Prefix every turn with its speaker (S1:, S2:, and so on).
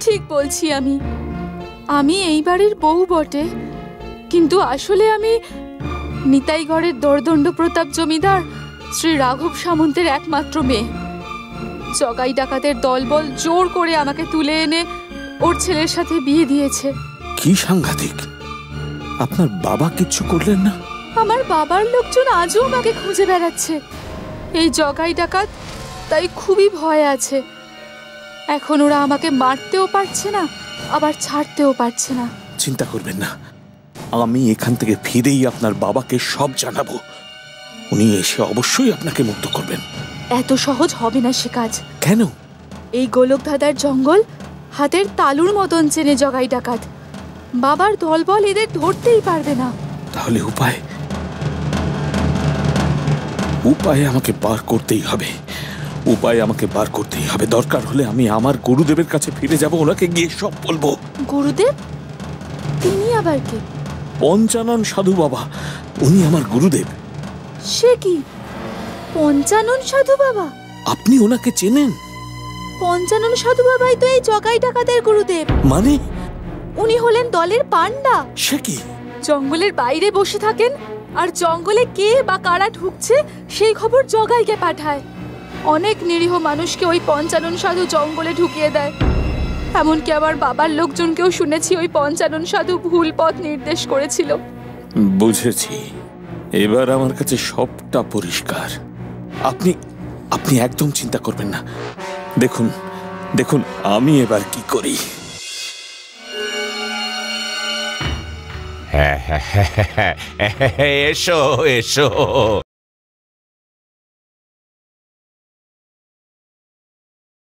S1: ঠিক বলছি। আমি এই বাড়ির বউ বটে, কিন্তু আসলে আমি নিতাইগড়ের দোর্দণ্ড প্রতাপ জমিদার শ্রী রাঘব সামন্তের একমাত্র মেয়ে। জগাই ডাকাতের দলবল জোর করে আমাকে তুলে এনে ওর ছেলের সাথে বিয়ে দিয়েছে।
S2: কি সাংঘাতিক! আপনার বাবা কিচ্ছু করলেন না?
S1: আমার বাবার লোকজন আজও আমাকে খুঁজে বেড়াচ্ছে। এই জগাই ডাকাত তাই খুবই ভয় আছে। এখন ওরা আমাকে মারতেও পারছে না, আবার ছাড়তেও পারছে না।
S2: চিন্তা করবেন না, আমি এখান থেকে ফিরেই আপনার বাবাকে সব জানাবো। উনি এসে অবশ্যই আপনাকে মুক্ত করবেন।
S1: এত সহজ হবে না সে কাজ।
S2: কেন?
S1: এই গোলকধাঁধার জঙ্গল হাতের তালুর মতন চেনে জগাই ডাকাত। বাবার দলবল এদের ধরতেই পারবে না।
S2: তাহলে উপায় আমাকে বার করতেই হবে। দরকার হলে আমি আমার গুরুদেবের কাছে ফিরে যাব, ওনাকে গিয়ে সব বলবো।
S1: গুরুদেব? তিনি আবার কে?
S2: পঞ্চানন সাধু বাবা, উনি আমার গুরুদেব।
S1: সে কি? পঞ্চানন সাধু বাবা?
S2: আপনি ওনাকে চেনেন?
S1: পঞ্চানন সাধু বাবাই তো এই জগাই ডাকাতের গুরুদেব।
S2: মানে?
S1: উনি হলেন দলের পান্ডা।
S2: সে কি?
S1: জঙ্গলের বাইরে বসে থাকেন, আর জঙ্গলে কে বা কারা ঢুকছে সেই খবর জগাইকে পাঠায়। অনেক নিরীহ মানুষকে ওই পঞ্চানন সাধু জঙ্গলে ঢুকিয়ে দেয়। এমনকি আমার বাবার লোকজনকেও শুনেছি ওই পঞ্চানন সাধু ভুল পথ নির্দেশ করেছিল।
S2: বুঝেছি, এবার আমার কাছে সবটা পরিষ্কার। আপনি একদম চিন্তা করবেন না। দেখুন আমি এবার কি করি।
S3: হ্যাঁ, এসো।